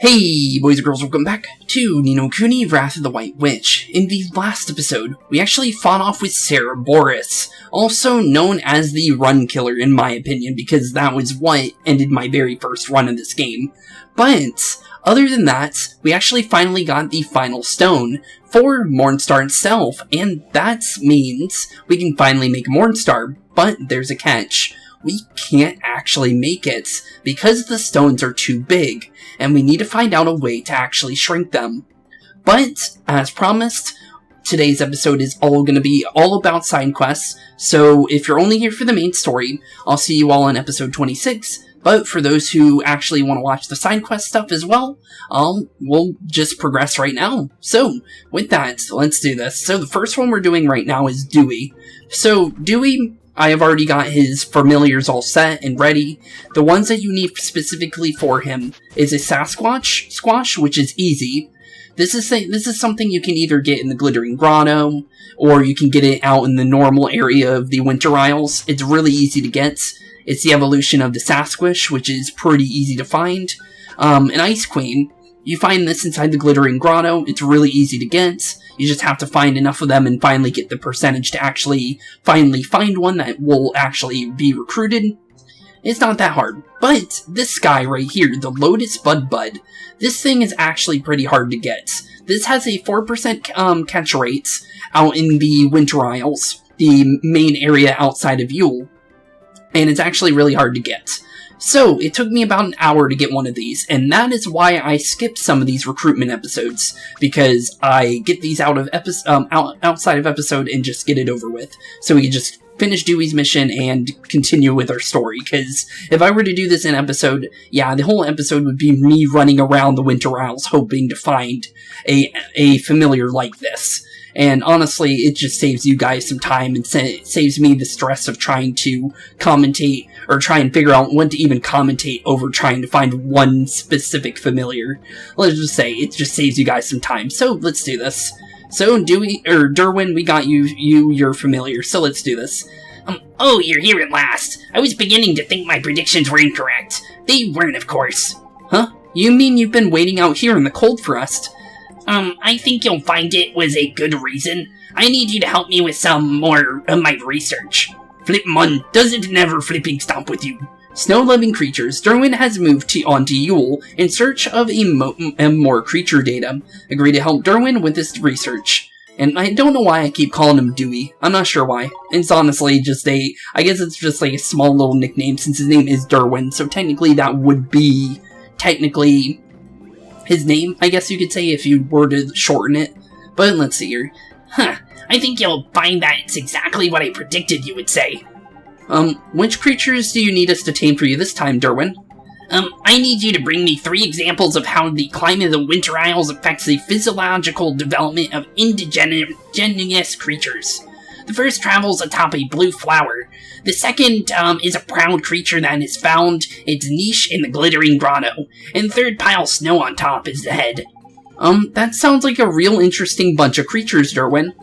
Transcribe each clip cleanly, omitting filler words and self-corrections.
Hey boys and girls, welcome back to Ni no Kuni, Wrath of the White Witch. In the last episode, we actually fought off with Cerberus, also known as the Run Killer in my opinion, because that was what ended my very first run of this game. But, other than that, we actually finally got the final stone for Mornstar itself, and that means we can finally make Mornstar, but there's a catch. We can't actually make it, because the stones are too big, and we need to find out a way to actually shrink them. But, as promised, today's episode is all going to be all about side quests, so if you're only here for the main story, I'll see you all in episode 26, but for those who actually want to watch the side quest stuff as well, we'll just progress right now. So, with that, let's do this. So the first one we're doing right now is Dewey. So, Dewey, I have already got his familiars all set and ready. The ones that you need specifically for him is a Sasquatch, which is easy. This is something you can either get in the Glittering Grotto, or you can get it out in the normal area of the Winter Isles. It's really easy to get. It's the evolution of the Sasquatch, which is pretty easy to find. An Ice Queen, you find this inside the Glittering Grotto. It's really easy to get. You just have to find enough of them and finally get the percentage to actually finally find one that will actually be recruited. It's not that hard. But this guy right here, the Lotus Bud, this thing is actually pretty hard to get. This has a 4% catch rate out in the Winter Isles, the main area outside of Yule. And it's actually really hard to get. So, it took me about an hour to get one of these, and that is why I skipped some of these recruitment episodes, because I get these out of outside of episode and just get it over with. So we can just finish Dewey's mission and continue with our story, because if I were to do this in episode, yeah, the whole episode would be me running around the Winter Isles hoping to find a familiar like this. And honestly, it just saves you guys some time and saves me the stress of trying to commentate or try and figure out when to even commentate over trying to find one specific familiar. Let's just say, it just saves you guys some time. So, let's do this. So, Derwin, we got your familiar, so let's do this. Oh, you're here at last. I was beginning to think my predictions were incorrect. They weren't, of course. Huh? You mean you've been waiting out here in the cold for us? I think you'll find it was a good reason. I need you to help me with some more of my research. Flip Mun, does it never flipping stop with you? Snow-loving creatures, Derwin has moved on to Yule in search of more creature data. Agree to help Derwin with this research. And I don't know why I keep calling him Dewey. I'm not sure why. It's honestly just I guess it's just like a small little nickname since his name is Derwin, so technically that would be, his name, I guess you could say, if you were to shorten it. But let's see here. Huh, I think you'll find that it's exactly what I predicted you would say. Which creatures do you need us to tame for you this time, Derwin? I need you to bring me 3 examples of how the climate of the Winter Isles affects the physiological development of indigenous creatures. The first travels atop a blue flower. The second is a proud creature that has found its niche in the Glittering Grotto. And third piles snow on top is the head. That sounds like a real interesting bunch of creatures, Derwin.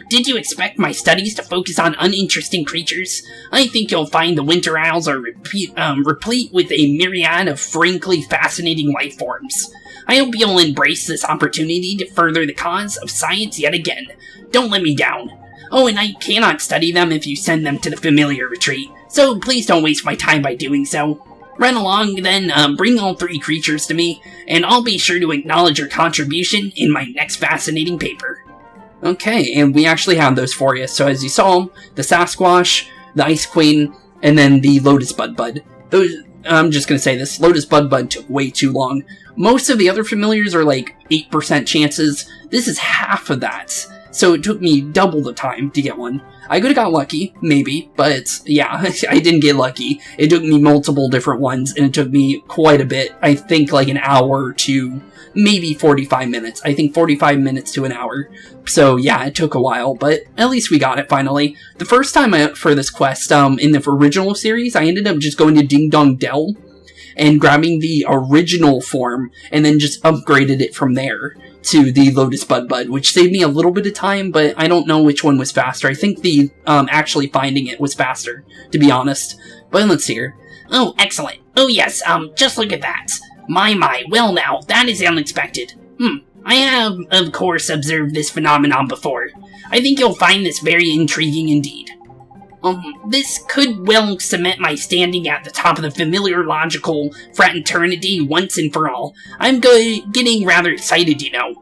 Did you expect my studies to focus on uninteresting creatures? I think you'll find the Winter Isles are replete with a myriad of frankly fascinating life forms. I hope you'll embrace this opportunity to further the cause of science yet again. Don't let me down. Oh, and I cannot study them if you send them to the familiar retreat, so please don't waste my time by doing so. Run along, then bring all 3 creatures to me, and I'll be sure to acknowledge your contribution in my next fascinating paper. Okay, and we actually have those for you. So as you saw, the Sasquatch, the Ice Queen, and then the Lotus Bud. Those, I'm just gonna say this, Lotus Bud took way too long. Most of the other familiars are like 8% chances. This is half of that. So it took me double the time to get one. I could've got lucky, maybe, but yeah, I didn't get lucky. It took me multiple different ones, and it took me quite a bit. I think like an hour to maybe 45 minutes. I think 45 minutes to an hour. So yeah, it took a while, but at least we got it finally. The first time for this quest, in the original series, I ended up just going to Ding Dong Dell and grabbing the original form, and then just upgraded it from there to the Lotus Bud, which saved me a little bit of time, but I don't know which one was faster. I think the actually finding it was faster, to be honest. But let's see here. Oh, excellent. Oh yes, just look at that. My, well now, that is unexpected. I have, of course, observed this phenomenon before. I think you'll find this very intriguing indeed. This could well cement my standing at the top of the familiar logical fraternity once and for all. I'm getting rather excited, you know.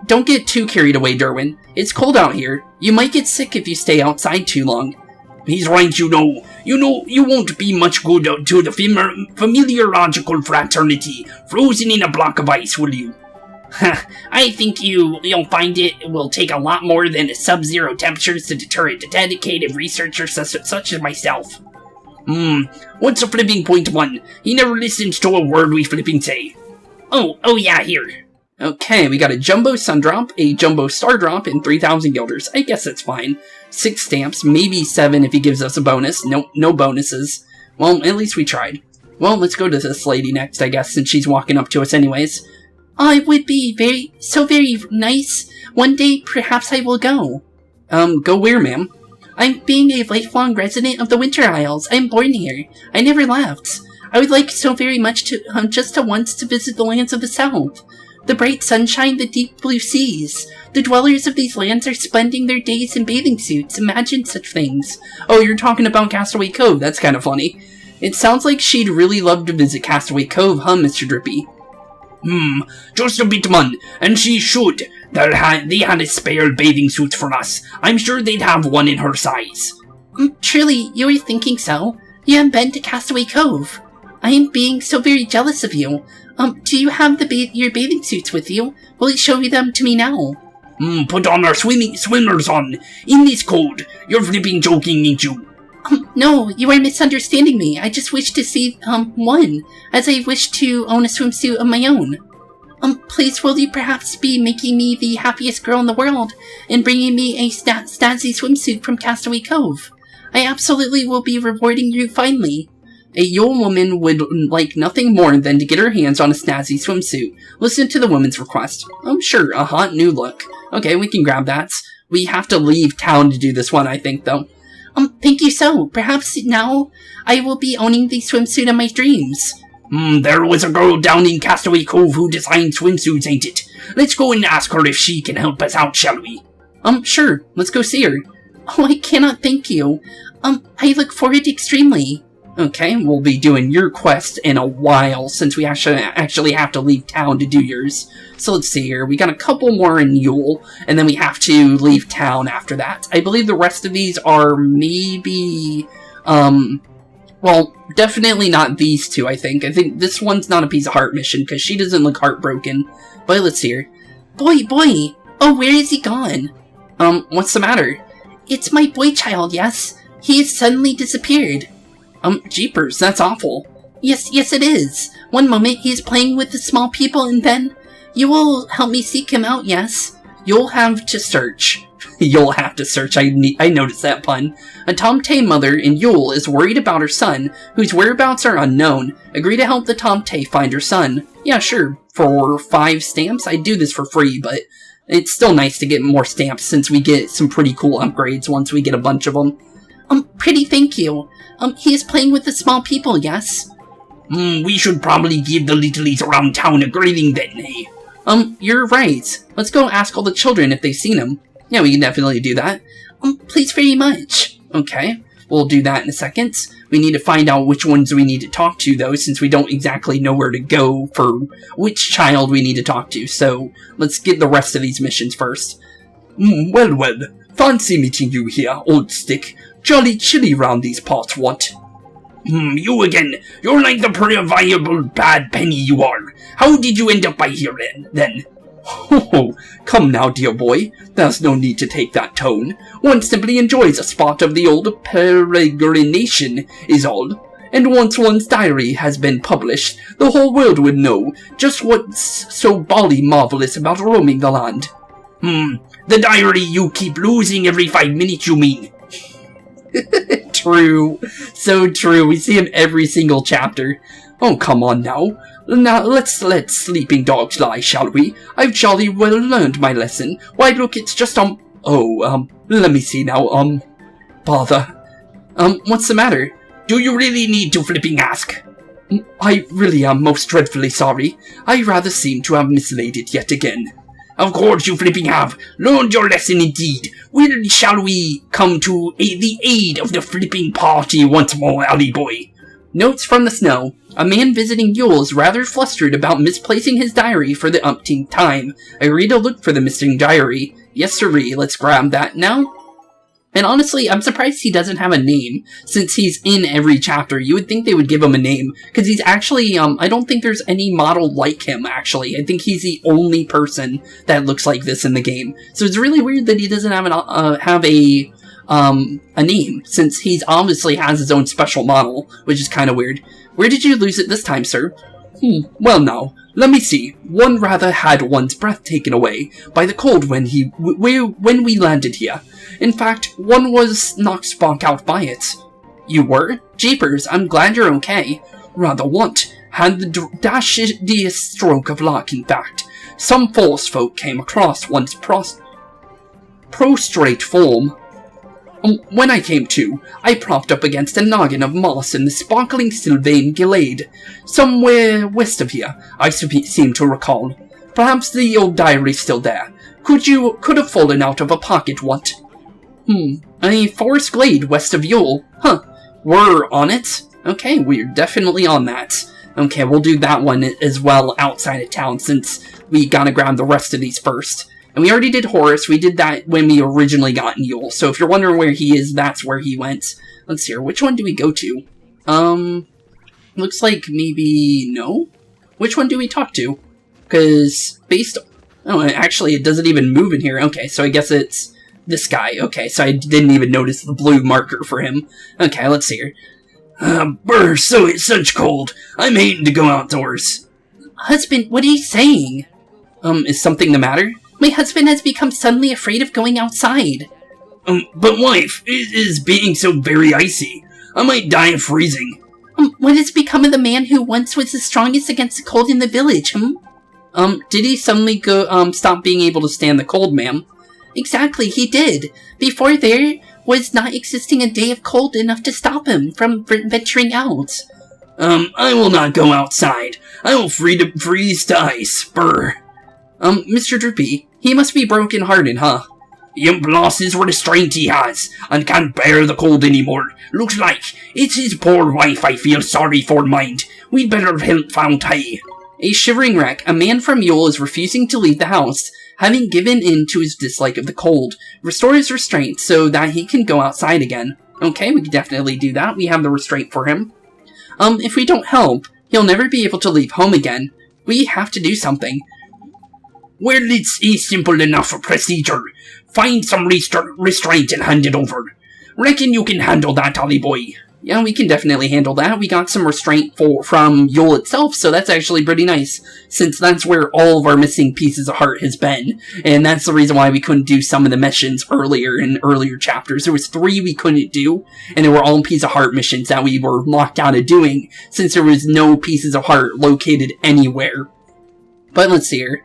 Don't get too carried away, Derwin. It's cold out here. You might get sick if you stay outside too long. He's right, you know. You won't be much good to the familiar logical fraternity, frozen in a block of ice, will you? I think you'll find it will take a lot more than sub-zero temperatures to deter a dedicated researcher such as myself. What's a flipping point one? He never listens to a word we flipping say. Oh yeah, here. Okay, we got a jumbo sundrop, a jumbo star drop, and 3,000 guilders. I guess that's fine. 6 stamps, maybe 7 if he gives us a bonus. Nope, no bonuses. Well, at least we tried. Well, let's go to this lady next, I guess, since she's walking up to us anyways. It would be very nice. One day, perhaps I will go. Go where, ma'am? I'm being a lifelong resident of the Winter Isles. I'm born here. I never left. I would like so very much to, just once to visit the lands of the South. The bright sunshine, the deep blue seas. The dwellers of these lands are spending their days in bathing suits. Imagine such things. Oh, you're talking about Castaway Cove. That's kind of funny. It sounds like she'd really love to visit Castaway Cove, huh, Mr. Drippy? Just a bit, man, and she should. They had a spare bathing suit for us. I'm sure they'd have one in her size. Truly, you are thinking so? You haven't been to Castaway Cove. I am being so very jealous of you. Do you have your bathing suits with you? Will you show them to me now? Put on our swimmers on. In this cold. You're flipping joking, ain't you? No, you are misunderstanding me. I just wish to see, one, as I wish to own a swimsuit of my own. Please, will you perhaps be making me the happiest girl in the world and bringing me a Stazzy swimsuit from Castaway Cove? I absolutely will be rewarding you finely. A Yule woman would like nothing more than to get her hands on a snazzy swimsuit. Listen to the woman's request. Sure, a hot new look. Okay, we can grab that. We have to leave town to do this one, I think, though. Thank you so. Perhaps now I will be owning the swimsuit of my dreams. There was a girl down in Castaway Cove who designed swimsuits, ain't it? Let's go and ask her if she can help us out, shall we? Sure. Let's go see her. Oh, I cannot thank you. I look forward extremely. Okay, we'll be doing your quest in a while, since we actually have to leave town to do yours. So let's see here, we got a couple more in Yule, and then we have to leave town after that. I believe the rest of these are maybe, well, definitely not these two, I think. I think this one's not a piece of heart mission, because she doesn't look heartbroken. But let's see here. Boy! Oh, where is he gone? What's the matter? It's my boy child, yes. He has suddenly disappeared. Jeepers, that's awful. Yes, it is. One moment he is playing with the small people, and then you will help me seek him out, yes? You'll have to search. You'll have to search, I noticed that pun. A Tomte mother in Yule is worried about her son, whose whereabouts are unknown. Agree to help the Tomte find her son. Yeah, sure. For 5 stamps, I'd do this for free, but it's still nice to get more stamps since we get some pretty cool upgrades once we get a bunch of them. Pretty thank you. He is playing with the small people, yes? We should probably give the littlies around town a greeting then, eh? You're right. Let's go ask all the children if they've seen him. Yeah, we can definitely do that. Please very much. Okay, we'll do that in a second. We need to find out which ones we need to talk to, though, since we don't exactly know where to go for which child we need to talk to. So, let's get the rest of these missions first. Well, fancy meeting you here, old stick. Jolly chilly round these parts, what? You again. You're like the proverbial bad penny you are. How did you end up by here then? Oh, come now, dear boy. There's no need to take that tone. One simply enjoys a spot of the old peregrination, is all. And once one's diary has been published, the whole world would know just what's so bally marvelous about roaming the land. The diary you keep losing every 5 minutes, you mean? True. So true. We see him every single chapter. Oh, come on now. Now, let's let sleeping dogs lie, shall we? I've jolly well learned my lesson. Why, look, it's just, let me see now, bother. What's the matter? Do you really need to flipping ask? I really am most dreadfully sorry. I rather seem to have mislaid it yet again. Of course you flipping have. Learned your lesson indeed. When shall we come to the aid of the flipping party once more, alley boy? Notes from the snow. A man visiting Yule is rather flustered about misplacing his diary for the umpteenth time. I read a look for the missing diary. Yes, sirree, let's grab that now. And honestly, I'm surprised he doesn't have a name, since he's in every chapter. You would think they would give him a name, because he's actually, I don't think there's any model like him, actually. I think he's the only person that looks like this in the game. So it's really weird that he doesn't have a name, since he's obviously has his own special model, which is kind of weird. Where did you lose it this time, sir? Well now, let me see. One rather had one's breath taken away by the cold when we landed here. In fact, one was knocked spunk out by it. You were? Jeepers, I'm glad you're okay. Rather what? Had the dashiest stroke of luck, in fact. Some false folk came across one's prostrate form. When I came to, I propped up against a noggin of moss in the sparkling Sylvain Glade, somewhere west of here, I seem to recall. Perhaps the old diary's still there. Could have fallen out of a pocket, what? A forest glade west of Yule. Huh. We're on it? Okay, we're definitely on that. Okay, we'll do that one as well outside of town, since we gotta grab the rest of these first. And we already did Horus. We did that when we originally got in Yule. So if you're wondering where he is, that's where he went. Let's see here. Which one do we go to? Looks like maybe no? Which one do we talk to? Because based... Oh, actually, it doesn't even move in here. Okay, so I guess it's this guy. Okay, so I didn't even notice the blue marker for him. Okay, let's see here. Brr, so it's such cold. I'm hating to go outdoors. Husband, what are you saying? Is something the matter? My husband has become suddenly afraid of going outside. But wife, it is being so very icy. I might die of freezing. What has become of the man who once was the strongest against the cold in the village, Did he suddenly stop being able to stand the cold, ma'am? Exactly, he did. Before there was not existing a day of cold enough to stop him from venturing out. I will not go outside. I will freeze to ice. Brr. Mr. Drippy, he must be broken-hearted, huh? Yep, lost his restraint he has, and can't bear the cold anymore. Looks like it's his poor wife I feel sorry for, mind. We'd better help found high. A shivering wreck, a man from Yule is refusing to leave the house, having given in to his dislike of the cold. Restore his restraint so that he can go outside again. Okay, we can definitely do that. We have the restraint for him. If we don't help, he'll never be able to leave home again. We have to do something. Well, it's a simple enough procedure. Find some restraint and hand it over. Reckon you can handle that, Ollie boy. Yeah, we can definitely handle that. We got some restraint from Yule itself, so that's actually pretty nice, since that's where all of our missing pieces of heart has been. And that's the reason why we couldn't do some of the missions earlier in earlier chapters. There was 3 we couldn't do, and they were all piece of heart missions that we were locked out of doing, since there was no pieces of heart located anywhere. But let's see here.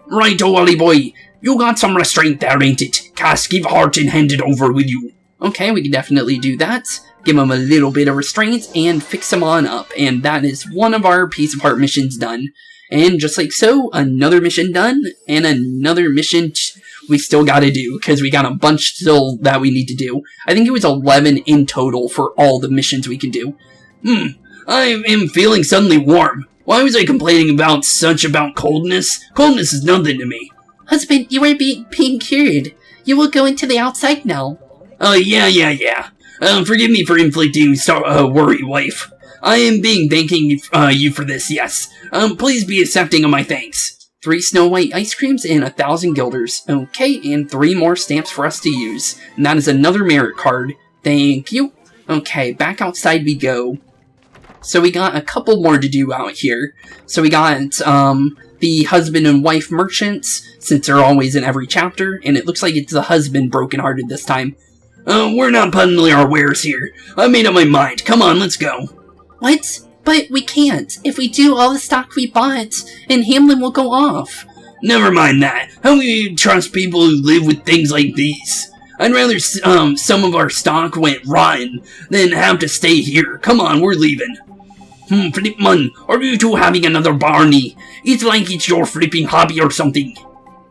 Right-o, Ollie boy. You got some restraint there, ain't it? Cast give heart and hand it over with you. Okay, we can definitely do that. Give him a little bit of restraint and fix him on up. And that is one of our piece of heart missions done. And just like so, another mission done, and another mission we still gotta do, because we got a bunch still that we need to do. I think it was 11 in total for all the missions we can do. I am feeling suddenly warm. Why was I complaining about coldness? Coldness is nothing to me. Husband, you are being cured. You will go into the outside now. Yeah. Forgive me for inflicting worry, wife. I am thanking you for this, yes. Please be accepting of my thanks. 3 Snow White ice creams and 1,000 guilders. Okay, and 3 more stamps for us to use. And that is another merit card. Thank you. Okay, back outside we go. So we got a couple more to do out here. So we got, the husband and wife merchants, since they're always in every chapter, and it looks like it's the husband brokenhearted this time. We're not peddling our wares here. I made up my mind. Come on, let's go. What? But we can't. If we do, all the stock we bought in Hamlin will go off. Never mind that. How do you trust people who live with things like these? I'd rather some of our stock went rotten than have to stay here. Come on, we're leaving. Flipman, are you two having another Barney? It's like it's your flipping hobby or something.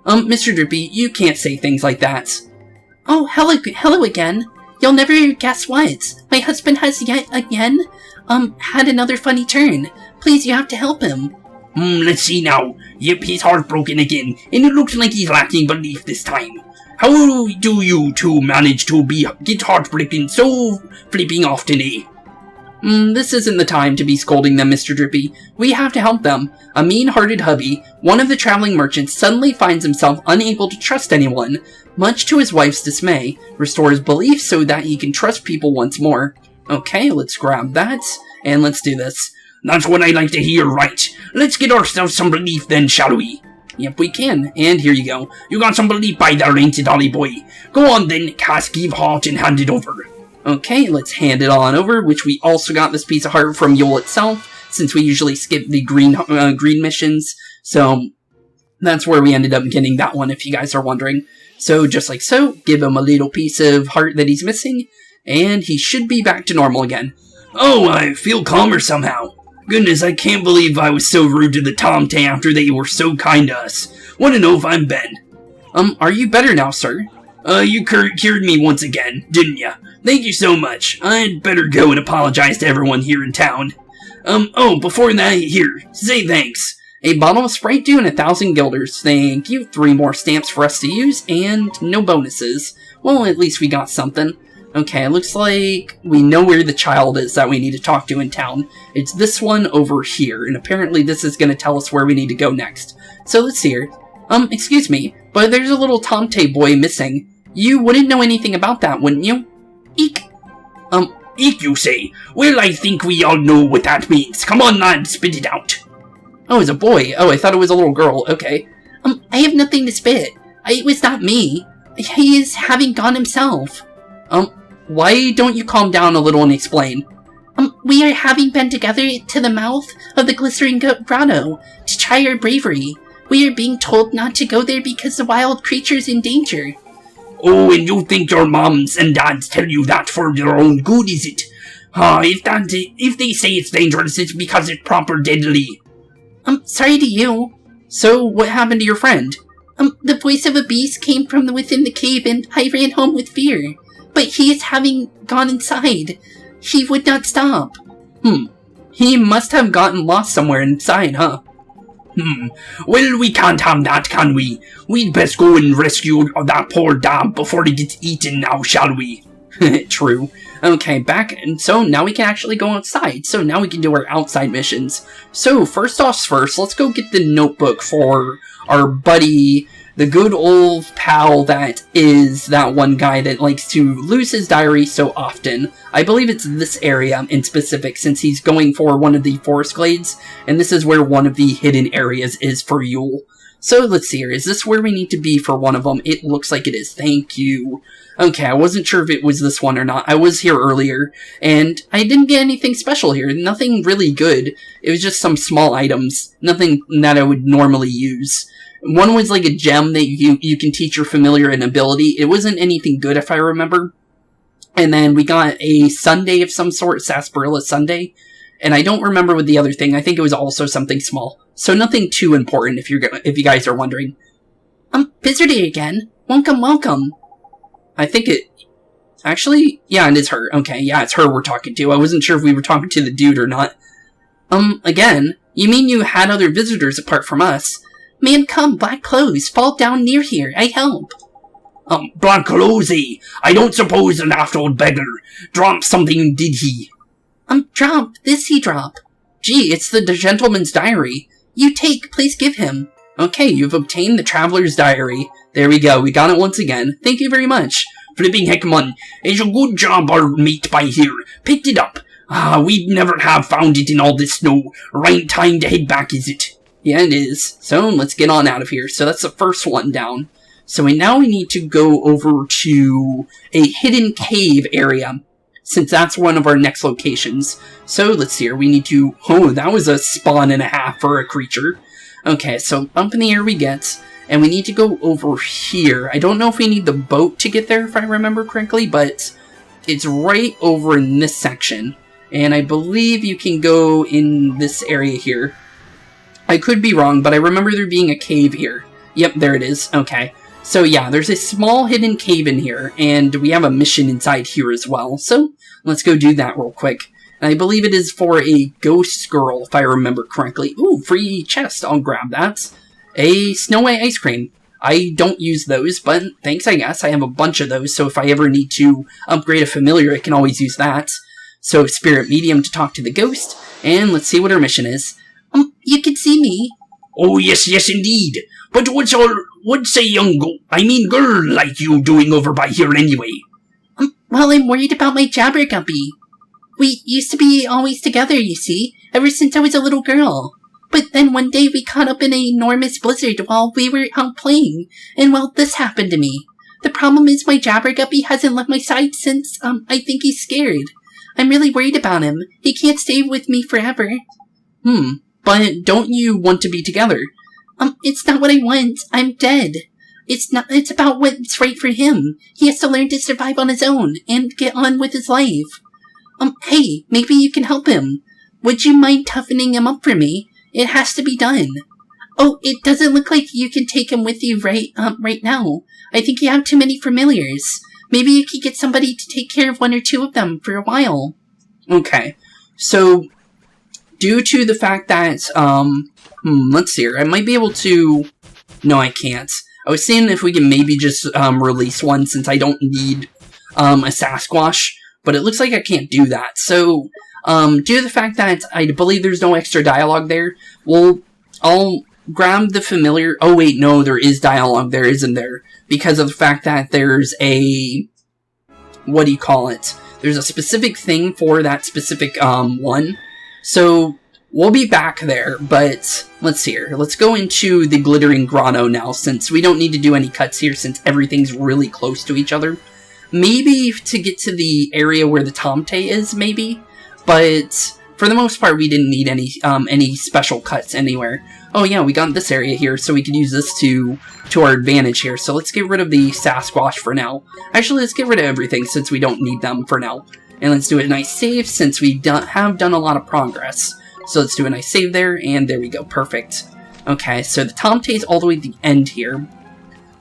Mr. Drippy, you can't say things like that. Oh, hello again. You'll never guess what. My husband has yet again, had another funny turn. Please, you have to help him. Let's see now. Yep, he's heartbroken again, and it looks like he's lacking belief this time. How do you two manage to get heartbroken so flipping often, eh? This isn't the time to be scolding them, Mr. Drippy. We have to help them. A mean-hearted hubby, one of the traveling merchants, suddenly finds himself unable to trust anyone. Much to his wife's dismay, restores belief so that he can trust people once more. Okay, let's grab that, and let's do this. That's what I like to hear, right? Let's get ourselves some belief then, shall we? Yep, we can, and here you go. You got some belief by there, ain't it, Ollie boy? Go on then, cast give heart and hand it over. Okay, let's hand it on over, which we also got this piece of heart from Yule itself, since we usually skip the green missions, so that's where we ended up getting that one, if you guys are wondering. So, just like so, give him a little piece of heart that he's missing, and he should be back to normal again. Oh, I feel calmer somehow. Goodness, I can't believe I was so rude to the Tomte after they were so kind to us. Wanna know if I'm Ben? Are you better now, sir? You cured me once again, didn't ya? Thank you so much. I'd better go and apologize to everyone here in town. Oh, before that, here, say thanks. A bottle of Sprite Dew and 1,000 guilders. Thank you. 3 more stamps for us to use, and no bonuses. Well, at least we got something. Okay, looks like we know where the child is that we need to talk to in town. It's this one over here, and apparently this is going to tell us where we need to go next. So let's see here. Excuse me, but there's a little Tomte boy missing. You wouldn't know anything about that, wouldn't you? Eek. Eek, you say? Well, I think we all know what that means. Come on, lad, spit it out. Oh, it's a boy. Oh, I thought it was a little girl. Okay. I have nothing to spit. It was not me. He is having gone himself. Why don't you calm down a little and explain? We are having been together to the mouth of the Glistering Grotto to try our bravery. We are being told not to go there because the wild creature's in danger. Oh, and you think your moms and dads tell you that for your own good, is it? If they say it's dangerous, it's because it's proper deadly. Sorry to you. So, what happened to your friend? The voice of a beast came from within the cave and I ran home with fear. But he is having gone inside. He would not stop. He must have gotten lost somewhere inside, huh? Well, we can't have that, can we? We'd best go and rescue that poor dab before he gets eaten now, shall we? True. Okay, back, and so now we can actually go outside. So now we can do our outside missions. So, first, let's go get the notebook for our buddy, the good old pal that is that one guy that likes to lose his diary so often. I believe it's this area in specific, since he's going for one of the forest glades, and this is where one of the hidden areas is for Yule. So let's see here, is this where we need to be for one of them? It looks like it is, thank you. Okay, I wasn't sure if it was this one or not. I was here earlier, and I didn't get anything special here, nothing really good. It was just some small items, nothing that I would normally use. One was like a gem that you can teach your familiar an ability. It wasn't anything good if I remember. And then we got a sundae of some sort, sarsaparilla sundae. And I don't remember what the other thing. I think it was also something small. So nothing too important if you guys are wondering. Visitor again. Welcome. I think it... Actually, yeah, it is her. Okay, yeah, it's her we're talking to. I wasn't sure if we were talking to the dude or not. Again? You mean you had other visitors apart from us? Man, come, black clothes, fall down near here, I help. Black clothes, eh? I don't suppose the daft old beggar dropped something, did he? Drop, this he drop. Gee, it's the gentleman's diary. You take, please give him. Okay, you've obtained the traveler's diary. There we go, we got it once again. Thank you very much. Flipping heck, man. It's a good job our mate by here picked it up. We'd never have found it in all this snow. Right time to head back, is it? Yeah, it is. So, let's get on out of here. So, that's the first one down. So, now we need to go over to a hidden cave area, since that's one of our next locations. So, let's see here. We need to... Oh, that was a spawn and a half for a creature. Okay, so up in the air we get, and we need to go over here. I don't know if we need the boat to get there, if I remember correctly, but it's right over in this section. And I believe you can go in this area here. I could be wrong, but I remember there being a cave here. Yep, there it is. Okay. So yeah, there's a small hidden cave in here, and we have a mission inside here as well. So let's go do that real quick. And I believe it is for a ghost girl, if I remember correctly. Ooh, free chest. I'll grab that. A Snow White ice cream. I don't use those, but thanks, I guess. I have a bunch of those, so if I ever need to upgrade a familiar, I can always use that. So, Spirit Medium to talk to the ghost, and let's see what her mission is. You can see me. Oh, yes, indeed. But what's a girl like you doing over by here anyway? Well, I'm worried about my Jabberguppy. We used to be always together, you see, ever since I was a little girl. But then one day we caught up in an enormous blizzard while we were out playing, and well, this happened to me. The problem is my Jabberguppy hasn't left my side since, I think he's scared. I'm really worried about him. He can't stay with me forever. But don't you want to be together? It's not what I want. I'm dead. It's about what's right for him. He has to learn to survive on his own, and get on with his life. Hey, maybe you can help him. Would you mind toughening him up for me? It has to be done. Oh, it doesn't look like you can take him with you right now. I think you have too many familiars. Maybe you could get somebody to take care of one or two of them for a while. Okay. So, due to the fact that, let's see here. I might be able to... No, I can't. I was saying if we can maybe just, release one since I don't need, a Sasquatch. But it looks like I can't do that. So, due to the fact that I believe there's no extra dialogue there, I'll grab the familiar... Oh, wait, no, there is dialogue there, isn't there? Because of the fact that there's a... What do you call it? There's a specific thing for that specific, one. So, we'll be back there, but let's see here. Let's go into the Glittering Grotto now, since we don't need to do any cuts here, since everything's really close to each other. Maybe to get to the area where the Tomte is, maybe? But for the most part, we didn't need any special cuts anywhere. Oh yeah, we got this area here, so we can use this to our advantage here. So let's get rid of the Sasquatch for now. Actually, let's get rid of everything since we don't need them for now. And let's do a nice save since we have done a lot of progress. So let's do a nice save there, and there we go, perfect. Okay, so the Tomte's all the way at the end here.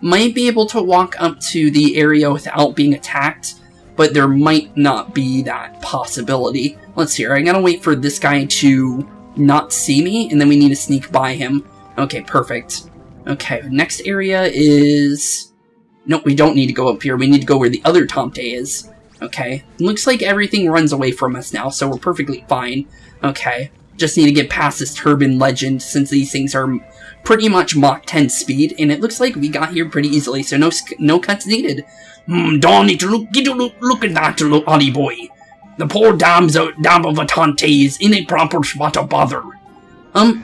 Might be able to walk up to the area without being attacked, but there might not be that possibility. Let's see here, I gotta wait for this guy to not see me, and then we need to sneak by him. Okay, perfect. Okay, next area is... Nope, we don't need to go up here, we need to go where the other Tomte is. Okay, looks like everything runs away from us now, so we're perfectly fine. Okay, just need to get past this Turban Legend, since these things are pretty much Mach 10 speed, and it looks like we got here pretty easily, so no cuts needed. Don't need to look at that, little Ollie boy. The poor dam of a Tante is in a proper spot of bother.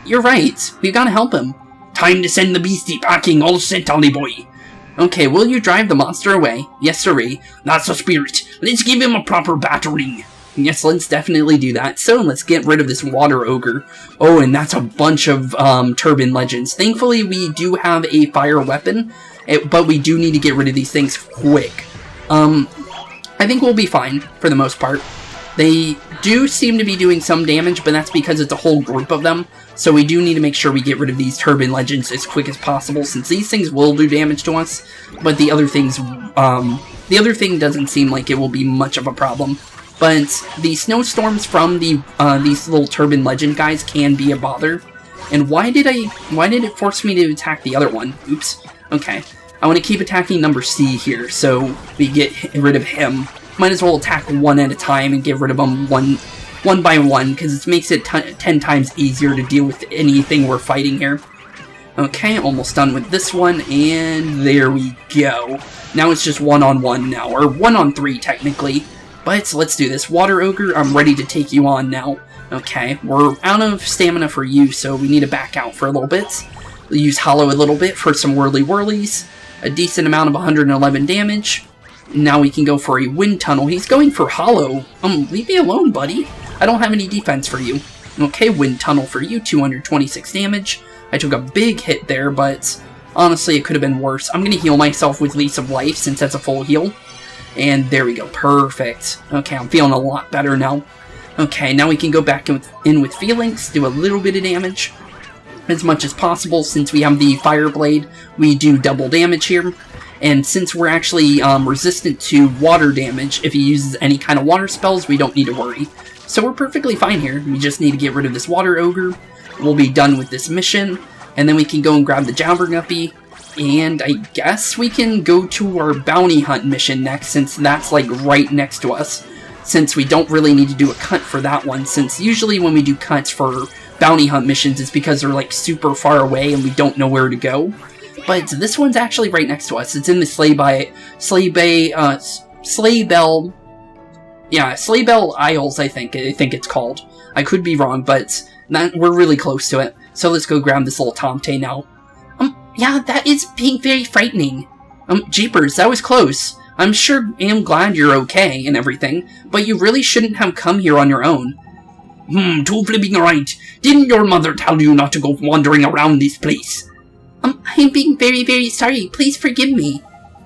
You're right. We've gotta help him. Time to send the beastie packing, all set, Ollie boy. Okay, will you drive the monster away? Yes, sirree. That's the spirit. Let's give him a proper battering. Yes, let's definitely do that. So, let's get rid of this water ogre. Oh, and that's a bunch of, Turban Legends. Thankfully, we do have a fire weapon, but we do need to get rid of these things quick. I think we'll be fine, for the most part. They do seem to be doing some damage, but that's because it's a whole group of them. So we do need to make sure we get rid of these Turban Legends as quick as possible, since these things will do damage to us. But the other things, the other thing doesn't seem like it will be much of a problem. But the snowstorms from the these little Turban Legend guys can be a bother. And why did it force me to attack the other one? Oops. Okay. I want to keep attacking number C here, so we get rid of him. Might as well attack one at a time and get rid of them one by one, because it makes it 10 times easier to deal with anything we're fighting here. Okay, almost done with this one, and there we go. Now it's just 1-on-1 now, or 1-on-3 technically. But let's do this. Water Ogre, I'm ready to take you on now. Okay, we're out of stamina for you, so we need to back out for a little bit. We'll use Hollow a little bit for some whirly-whirlies. A decent amount of 111 damage. Now we can go for a Wind Tunnel. He's going for Hollow. Leave me alone, buddy. I don't have any defense for you. Okay, Wind Tunnel for you, 226 damage. I took a big hit there, but honestly, it could have been worse. I'm going to heal myself with Lease of Life, since that's a full heal. And there we go, perfect. Okay, I'm feeling a lot better now. Okay, now we can go back in with Felix, do a little bit of damage. As much as possible, since we have the Fire Blade, we do double damage here. And since we're actually resistant to water damage, if he uses any kind of water spells, we don't need to worry. So we're perfectly fine here. We just need to get rid of this Water Ogre. We'll be done with this mission. And then we can go and grab the Jabberguppy. And I guess we can go to our bounty hunt mission next, since that's like right next to us. Since we don't really need to do a cut for that one, since usually when we do cuts for bounty hunt missions, it's because they're like super far away and we don't know where to go. But this one's actually right next to us. It's in the Sleigh Bell Isles, I think it's called. I could be wrong, but we're really close to it. So let's go grab this little Tomte now. Yeah, that is being very frightening. Jeepers, that was close. I'm glad you're okay and everything, but you really shouldn't have come here on your own. Too flipping right. Didn't your mother tell you not to go wandering around this place? I'm being very, very sorry. Please forgive me.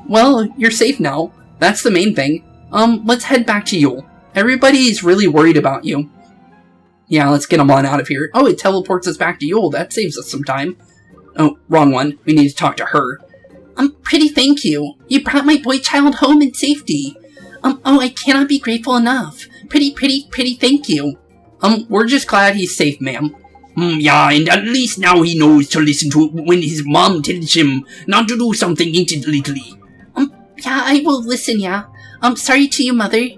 Well, you're safe now. That's the main thing. Let's head back to Yule. Everybody's really worried about you. Yeah, let's get them on out of here. Oh, it teleports us back to Yule. That saves us some time. Oh, wrong one. We need to talk to her. Pretty thank you. You brought my boy child home in safety. Oh, I cannot be grateful enough. Pretty thank you. We're just glad he's safe, ma'am. Yeah, and at least now he knows to listen to it when his mom tells him not to do something instantly. Yeah, I will listen, yeah. Sorry to you, mother.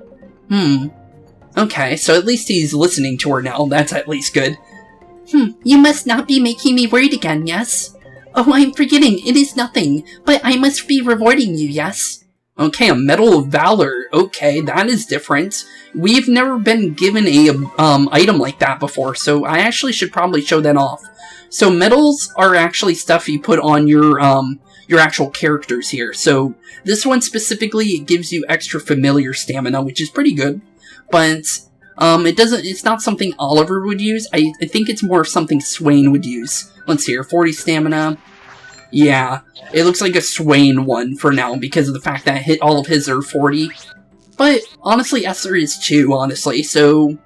Okay, so at least he's listening to her now. That's at least good. You must not be making me worried again, yes? Oh, I'm forgetting. It is nothing. But I must be rewarding you, yes? Okay, a Medal of Valor. Okay, that is different. We've never been given a item like that before, so I actually should probably show that off. So medals are actually stuff you put on your actual characters here. So this one specifically, it gives you extra familiar stamina, which is pretty good. But it's not something Oliver would use. I think it's more something Swain would use. Let's see here, 40 stamina. Yeah, it looks like a Swain one for now because of the fact that all of his are 40. But honestly, Esther is too, honestly, so,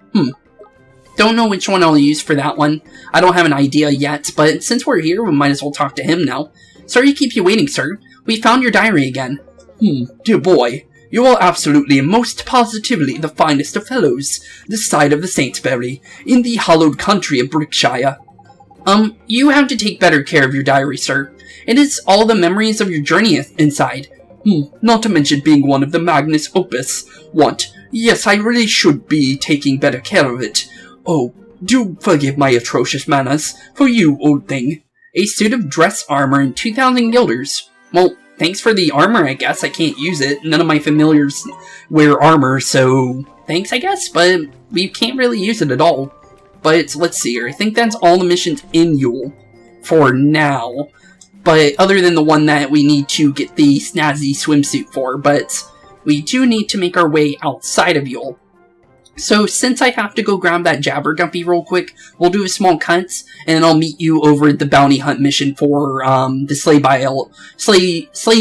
Don't know which one I'll use for that one. I don't have an idea yet, but since we're here, we might as well talk to him now. Sorry to keep you waiting, sir. We found your diary again. Dear boy, you are absolutely and most positively the finest of fellows, this side of the Saintsbury, in the hallowed country of Brickshire. You have to take better care of your diary, sir. It is all the memories of your journey inside. Not to mention being one of the Magnus Opus. What? Yes, I really should be taking better care of it. Oh, do forgive my atrocious manners. For you, old thing. A suit of dress armor and 2,000 guilders. Well, thanks for the armor, I guess. I can't use it. None of my familiars wear armor, so thanks, I guess, but we can't really use it at all. But let's see here. I think that's all the missions in Yule for now. But other than the one that we need to get the snazzy swimsuit for, but we do need to make our way outside of Yule. So since I have to go grab that Jabberguppy real quick, we'll do a small cut, and then I'll meet you over at the bounty hunt mission for the Sleigh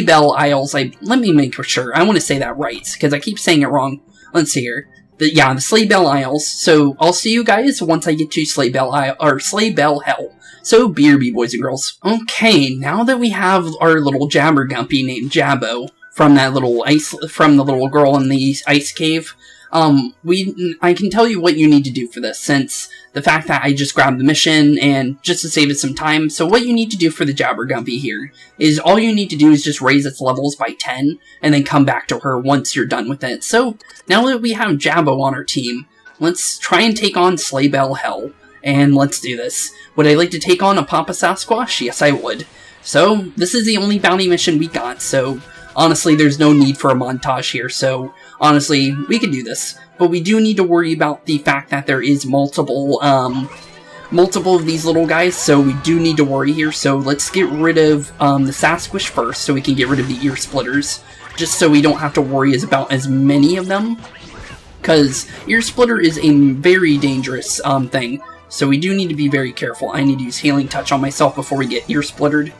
Bell Isles. Let me make sure. I want to say that right, because I keep saying it wrong. Let's see here. The Sleigh Bell Isles. So I'll see you guys once I get to Sleigh Bell Hell. So BRB, boys and girls. Okay, now that we have our little Jabberguppy named Jabbo from the little girl in the ice cave, I can tell you what you need to do for this, since the fact that I just grabbed the mission and just to save it some time. So what you need to do for the Jabberguppy here is all you need to do is just raise its levels by 10 and then come back to her once you're done with it. So now that we have Jabbo on our team, let's try and take on Sleigh Bell Hell. And let's do this. Would I like to take on a Papa Sasquatch? Yes, I would. So this is the only bounty mission we got, so honestly, there's no need for a montage here, so honestly, we can do this. But we do need to worry about the fact that there is multiple of these little guys, so we do need to worry here. So let's get rid of the Sasquatch first, so we can get rid of the ear splitters, just so we don't have to worry about as many of them. Because ear splitter is a very dangerous thing, so we do need to be very careful. I need to use Healing Touch on myself before we get ear splittered.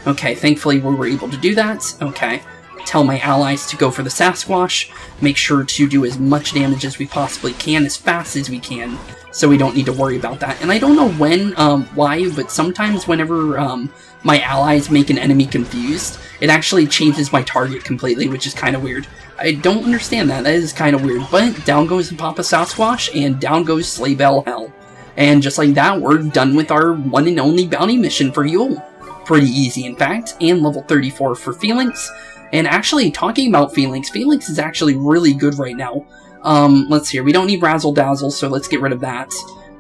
Okay, thankfully we were able to do that. Okay. tell my allies to go for the Sasquatch, make sure to do as much damage as we possibly can, as fast as we can, so we don't need to worry about that. And I don't know when, why, but sometimes whenever my allies make an enemy confused, it actually changes my target completely, which is kind of weird. I don't understand that. That is kind of weird. But down goes Papa Sasquatch, and down goes Sleigh Bell Hell. And just like that, we're done with our one and only bounty mission for Yule. Pretty easy, in fact. And level 34 for Phalanx. And actually, talking about Phalanx, Phalanx is actually really good right now. Let's see here. We don't need Razzle Dazzle, so let's get rid of that.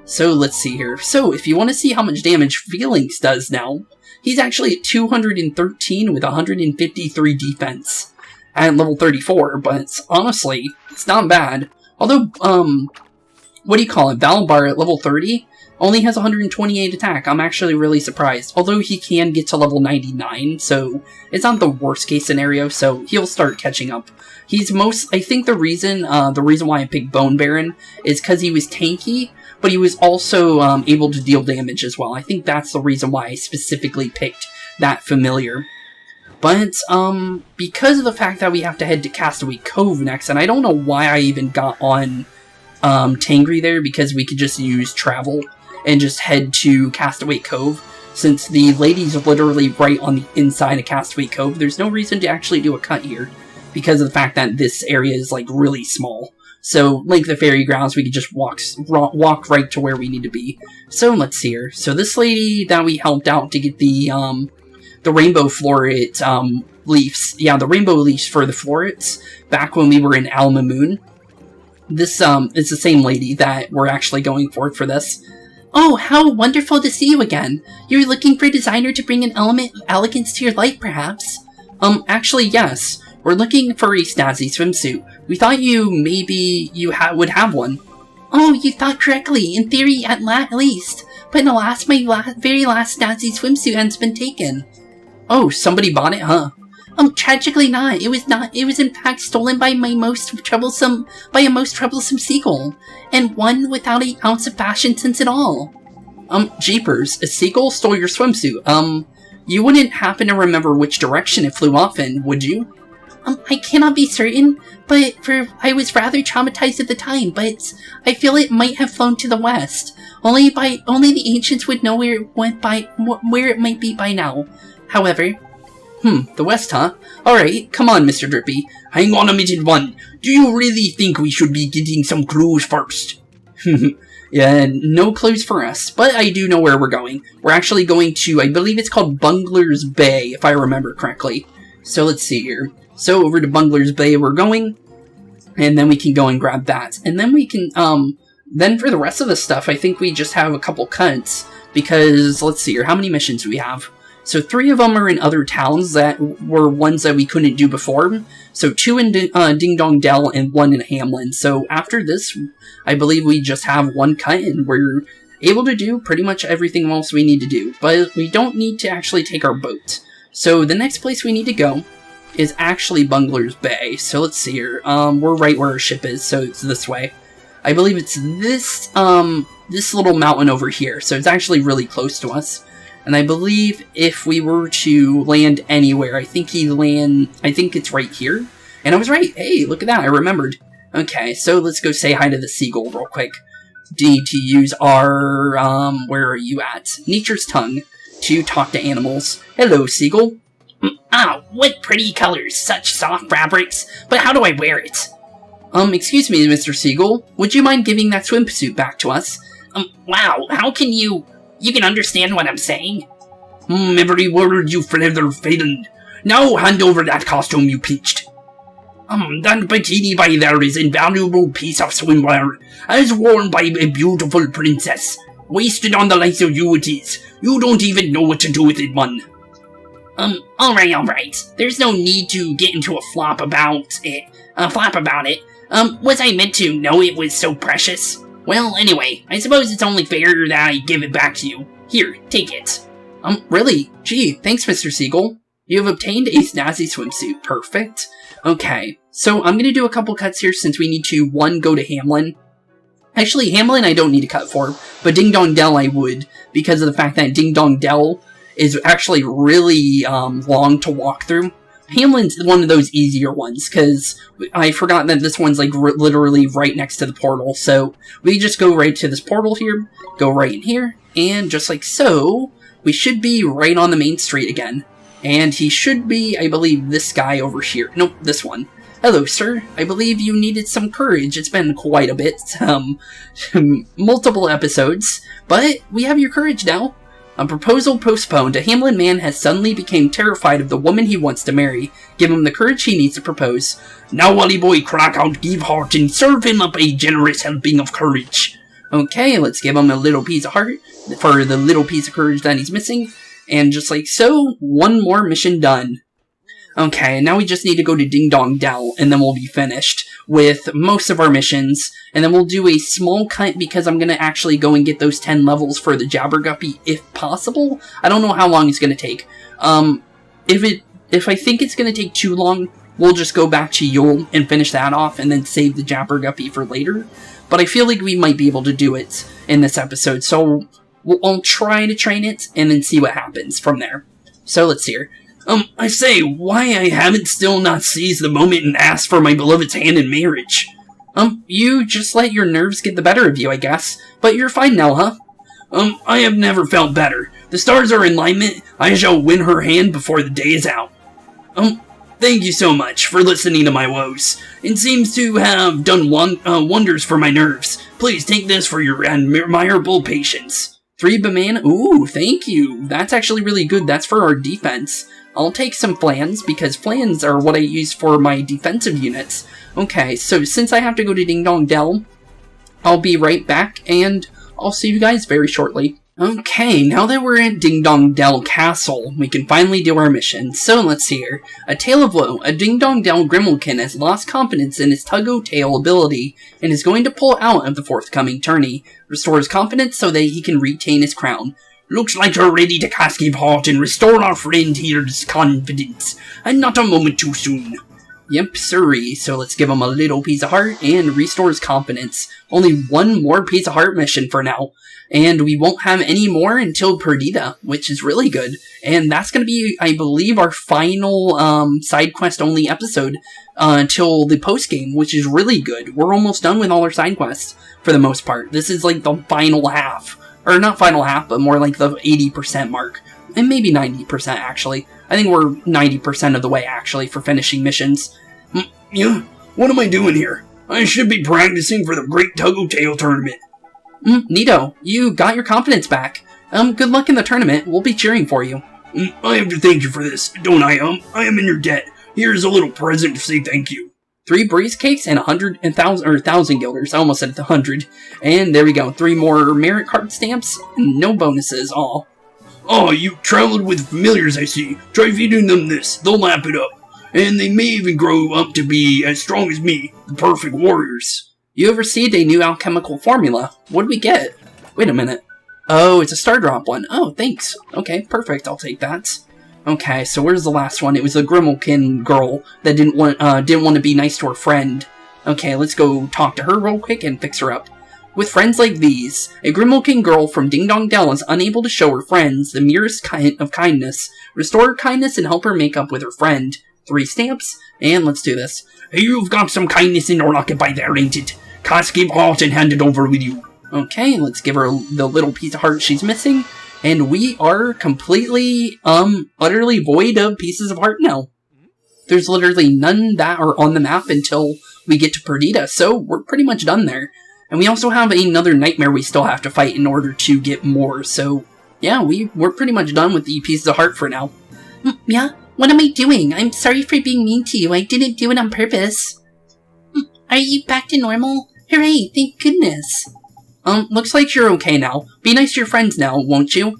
So, let's see here. So, if you want to see how much damage Phalanx does now, he's actually at 213 with 153 defense at level 34, but honestly, it's not bad. Although, what do you call it? Valbar at level 30 only has 128 attack. I'm actually really surprised. Although he can get to level 99, so it's not the worst case scenario, so he'll start catching up. He's I think the reason why I picked Bone Baron is because he was tanky, but he was also able to deal damage as well. I think that's the reason why I specifically picked that familiar. But, because of the fact that we have to head to Castaway Cove next, and I don't know why I even got on Tangri there, because we could just use travel and just head to Castaway Cove. Since the lady's literally right on the inside of Castaway Cove, there's no reason to actually do a cut here, because of the fact that this area is, like, really small. So, like the fairy grounds, we could just walk right to where we need to be. So, let's see here. So, this lady that we helped out to get the rainbow floret leaves. Yeah, the rainbow leaves for the florets back when we were in Alma Moon. This is the same lady that we're actually going for this. Oh, how wonderful to see you again. You're looking for a designer to bring an element of elegance to your life, perhaps? Actually, yes. We're looking for a snazzy swimsuit. We thought would have one. Oh, you thought correctly. In theory, at least. But alas, my very last snazzy swimsuit has been taken. Oh, somebody bought it, huh? Tragically not. It was in fact stolen by a most troublesome seagull. And one without an ounce of fashion sense at all. Jeepers, a seagull stole your swimsuit. You wouldn't happen to remember which direction it flew off in, would you? I cannot be certain, but I was rather traumatized at the time, but I feel it might have flown to the west. Only the ancients would know where it might be by now. However, the west, huh? Alright, come on, Mr. Drippy. Hang on a minute, one. Do you really think we should be getting some clues first? Yeah, no clues for us, but I do know where we're going. We're actually going to, I believe it's called Bungler's Bay, if I remember correctly. So let's see here. So over to Bungler's Bay we're going, and then we can go and grab that. And then we can, then for the rest of the stuff, I think we just have a couple cuts, because, let's see here, how many missions do we have? So 3 of them are in other towns that were ones that we couldn't do before. So 2 in Ding Dong Dell and 1 in Hamlin. So after this, I believe we just have 1 cut and we're able to do pretty much everything else we need to do. But we don't need to actually take our boat. So the next place we need to go is actually Bungler's Bay. So let's see here. We're right where our ship is, so it's this way. I believe it's this little mountain over here. So it's actually really close to us. And I believe if we were to land anywhere, I think it's right here. And I was right. Hey, look at that. I remembered. Okay, so let's go say hi to the seagull real quick. Need to use our, where are you at? Nature's Tongue to talk to animals. Hello, seagull. Ah, what pretty colors. Such soft fabrics. But how do I wear it? Excuse me, Mr. Seagull. Would you mind giving that swimsuit back to us? Wow, how can you can understand what I'm saying? Every word you feather failed. Now hand over that costume you peached. That bikini by there is an invaluable piece of swimwear, as worn by a beautiful princess. Wasted on the likes of you it is. You don't even know what to do with it, man. Alright. There's no need to get into a flap about it. Was I meant to know it was so precious? Well, anyway, I suppose it's only fair that I give it back to you. Here, take it. Really? Gee, thanks, Mr. Seagull. You have obtained a snazzy swimsuit. Perfect. Okay, so I'm gonna do a couple cuts here since we need to, 1, go to Hamlin. Actually, Hamlin I don't need to cut for, but Ding Dong Dell I would, because of the fact that Ding Dong Dell is actually really long to walk through. Hamlin's one of those easier ones, because I forgot that this one's, like, literally right next to the portal, so we just go right to this portal here, go right in here, and just like so, we should be right on the main street again. And he should be, I believe, this guy over here. Nope, this one. Hello, sir. I believe you needed some courage. It's been quite a bit, multiple episodes, but we have your courage now. A proposal postponed. A Hamlin man has suddenly become terrified of the woman he wants to marry. Give him the courage he needs to propose. Now, Wally boy, crack out, give heart, and serve him up a generous helping of courage. Okay, let's give him a little piece of heart for the little piece of courage that he's missing. And just like so, one more mission done. Okay, now we just need to go to Ding Dong Dell, and then we'll be finished with most of our missions. And then we'll do a small cut because I'm going to actually go and get those 10 levels for the Jabberguppy, if possible. I don't know how long it's going to take. If I think it's going to take too long, we'll just go back to Yule and finish that off, and then save the Jabberguppy for later. But I feel like we might be able to do it in this episode, so I'll try to train it, and then see what happens from there. So let's see here. I say, why I haven't still not seized the moment and asked for my beloved's hand in marriage? You just let your nerves get the better of you, I guess. But you're fine now, huh? I have never felt better. The stars are in alignment. I shall win her hand before the day is out. Thank you so much for listening to my woes. It seems to have done wonders for my nerves. Please take this for your admirable patience. 3 banana. Ooh, thank you. That's actually really good. That's for our defense. I'll take some flans, because flans are what I use for my defensive units. Okay, so since I have to go to Ding Dong Dell, I'll be right back, and I'll see you guys very shortly. Okay, now that we're at Ding Dong Dell Castle, we can finally do our mission. So let's see here. A Tale of Woe. A Ding Dong Dell Grimalkin has lost confidence in his tug-o-tail ability, and is going to pull out of the forthcoming tourney. Restore his confidence so that he can retain his crown. Looks like you're ready to cast give heart and restore our friend here's confidence, and not a moment too soon. Yep, sirree. So let's give him a little piece of heart and restore his confidence. Only one more piece of heart mission for now. And we won't have any more until Perdita, which is really good. And that's going to be, I believe, our final side quest only episode until the post game, which is really good. We're almost done with all our side quests for the most part. This is like the final half. Or not final half, but more like the 80% mark. And maybe 90% actually. I think we're 90% of the way actually for finishing missions. Yeah, what am I doing here? I should be practicing for the Great Tug-o-Tail tournament. Nito, you got your confidence back. Good luck in the tournament. We'll be cheering for you. I have to thank you for this, don't I? I am in your debt. Here's a little present to say thank you. 3 breeze cakes and 1,000 guilders. I almost said 100. And there we go. 3 more merit card stamps. No bonuses. Aw. Oh, you traveled with familiars, I see. Try feeding them this. They'll lap it up. And they may even grow up to be as strong as me, the perfect warriors. You have received a new alchemical formula. What do we get? Wait a minute. Oh, it's a star drop one. Oh, thanks. Okay, perfect. I'll take that. Okay, so where's the last one? It was a Grimalkin girl that didn't want to be nice to her friend. Okay, let's go talk to her real quick and fix her up. With friends like these, a Grimalkin girl from Ding Dong Dell is unable to show her friends the merest kind of kindness. Restore her kindness and help her make up with her friend. 3 stamps, and let's do this. Hey, you've got some kindness in your locket by there, ain't it? Cast give heart and hand it over with you. Okay, let's give her the little piece of heart she's missing. And we are completely, utterly void of pieces of heart now. There's literally none that are on the map until we get to Perdita, so we're pretty much done there. And we also have another nightmare we still have to fight in order to get more, so yeah, we're pretty much done with the pieces of heart for now. Yeah? What am I doing? I'm sorry for being mean to you. I didn't do it on purpose. Are you back to normal? Hooray, thank goodness. Looks like you're okay now. Be nice to your friends now, won't you?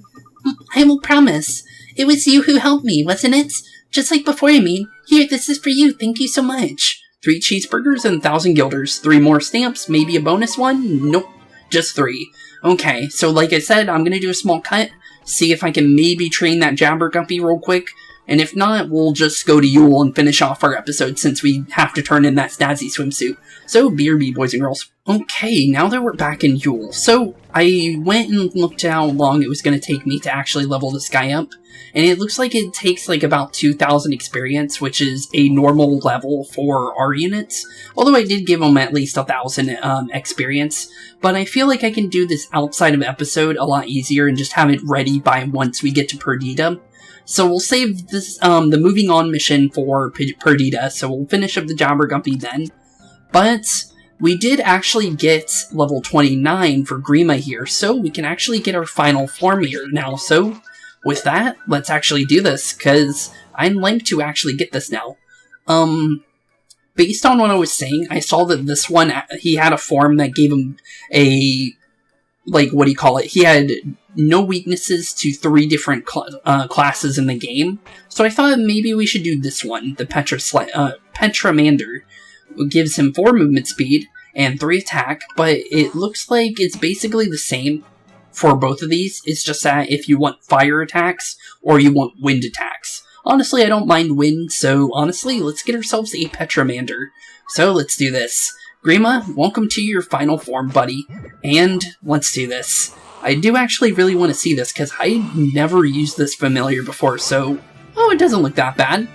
I will promise. It was you who helped me, wasn't it? Just like before, I mean. Here, this is for you. Thank you so much. 3 cheeseburgers and 1,000 guilders. 3 more stamps, maybe a bonus one? Nope, just 3. Okay, so like I said, I'm gonna do a small cut. See if I can maybe train that Jabberguppy real quick. And if not, we'll just go to Yule and finish off our episode since we have to turn in that snazzy swimsuit. So, BRB, boys and girls. Okay, now that we're back in Yule. So, I went and looked at how long it was going to take me to actually level this guy up. And it looks like it takes like about 2,000 experience, which is a normal level for our units. Although I did give them at least 1,000 experience. But I feel like I can do this outside of episode a lot easier and just have it ready by once we get to Perdita. So we'll save this, the moving on mission for Perdita, so we'll finish up the Jabbergumpy then. But we did actually get level 29 for Grima here, so we can actually get our final form here now. So with that, let's actually do this, because I'm linked to actually get this now. Based on what I was saying, I saw that this one, he had a form that gave him a, like, what do you call it? He had no weaknesses to 3 different classes in the game. So I thought maybe we should do this one, the Petramander. It gives him 4 movement speed and 3 attack, but it looks like it's basically the same for both of these. It's just that if you want fire attacks or you want wind attacks. Honestly, I don't mind wind, so honestly, let's get ourselves a Petramander. So let's do this. Grima, welcome to your final form, buddy. And let's do this. I do actually really want to see this, because I never used this familiar before, so... Oh, it doesn't look that bad.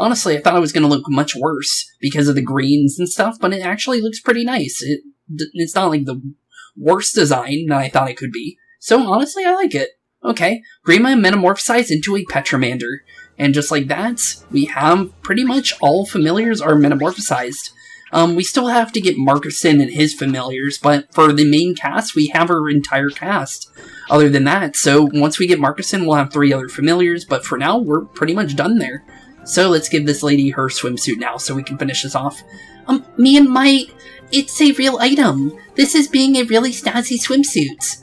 Honestly, I thought it was going to look much worse, because of the greens and stuff, but it actually looks pretty nice. It's not like the worst design that I thought it could be. So, honestly, I like it. Okay, Grima metamorphosized into a Petramander. And just like that, we have pretty much all familiars are metamorphosized. We still have to get Marcuson and his familiars, but for the main cast, we have our entire cast. Other than that, so once we get Marcuson, we'll have 3 other familiars, but for now, we're pretty much done there. So let's give this lady her swimsuit now, so we can finish this off. Me and my... It's a real item. This is being a really snazzy swimsuit.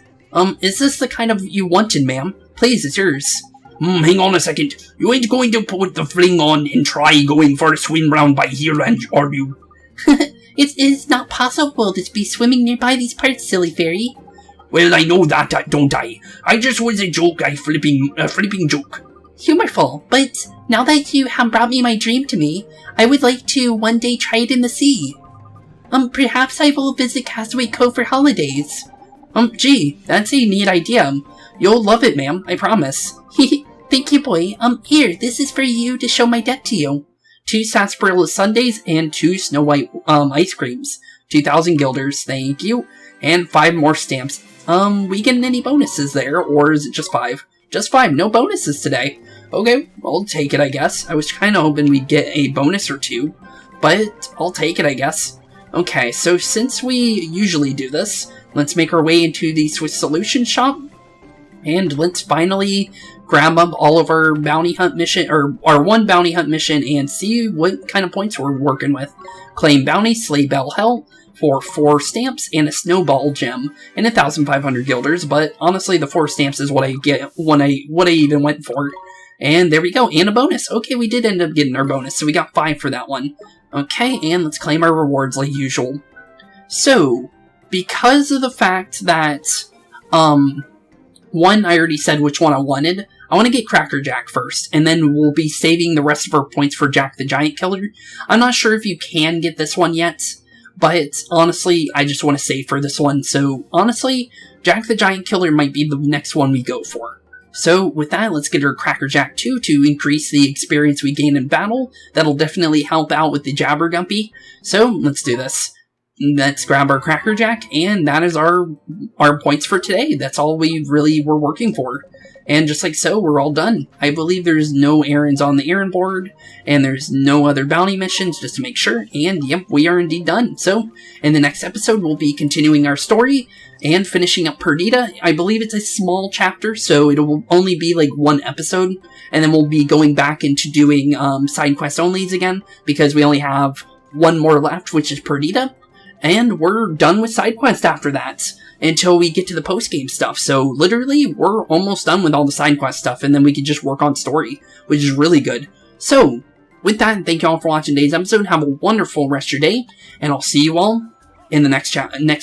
Is this the kind of you wanted, ma'am? Please, it's yours. Hang on a second. You ain't going to put the fling on and try going for a swim round by here, are you? It is not possible to be swimming nearby these parts, silly fairy. Well, I know that, don't I? I just was a joke, a flipping joke. Humorful, but now that you have brought me my dream to me, I would like to one day try it in the sea. Perhaps I will visit Castaway Cove for holidays. Gee, that's a neat idea. You'll love it, ma'am, I promise. Thank you, boy. Here, this is for you to show my debt to you. 2 sarsaparilla sundaes and 2 Snow White ice creams. 2,000 guilders, thank you. And 5 more stamps. We getting any bonuses there, or is it just 5? Just 5, no bonuses today. Okay, I'll take it, I guess. I was kind of hoping we'd get a bonus or 2, but I'll take it, I guess. Okay, so since we usually do this, let's make our way into the Swiss Solution Shop. And let's finally grab up all of our bounty hunt mission, or our 1 bounty hunt mission, and see what kind of points we're working with. Claim bounty, slay Bell Hell, for 4 stamps and a snowball gem, and 1,500 guilders, but honestly the 4 stamps is what I get, what I even went for. And there we go, and a bonus. Okay, we did end up getting our bonus, so we got 5 for that one. Okay, and let's claim our rewards like usual. So, because of the fact that, one, I already said which one I wanted. I want to get Cracker Jack first, and then we'll be saving the rest of our points for Jack the Giant Killer. I'm not sure if you can get this one yet, but honestly, I just want to save for this one. So honestly, Jack the Giant Killer might be the next one we go for. So with that, let's get our Cracker Jack 2 to increase the experience we gain in battle. That'll definitely help out with the Jabbergumpy. So let's do this. Let's grab our Cracker Jack, and that is our points for today. That's all we really were working for. And just like so, we're all done. I believe there's no errands on the errand board, and there's no other bounty missions, just to make sure. And yep, we are indeed done. So, in the next episode, we'll be continuing our story and finishing up Perdita. I believe it's a small chapter, so it'll only be like 1 episode, and then we'll be going back into doing side quest onlys again, because we only have 1 more left, which is Perdita. And we're done with side quest after that, until we get to the post-game stuff. So, literally, we're almost done with all the side quest stuff, and then we can just work on story, which is really good. So, with that, thank you all for watching today's episode. Have a wonderful rest of your day, and I'll see you all in the next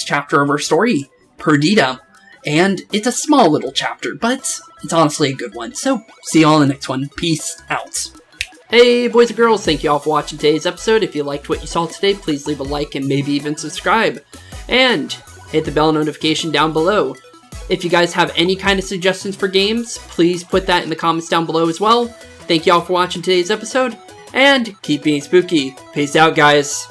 chapter of our story, Perdita. And it's a small little chapter, but It's honestly a good one. So, see you all in the next one. Peace out. Hey boys and girls, thank you all for watching today's episode. If you liked what you saw today, please leave a like and maybe even subscribe. And hit the bell notification down below. If you guys have any kind of suggestions for games, please put that in the comments down below as well. Thank you all for watching today's episode, and keep being spooky. Peace out, guys.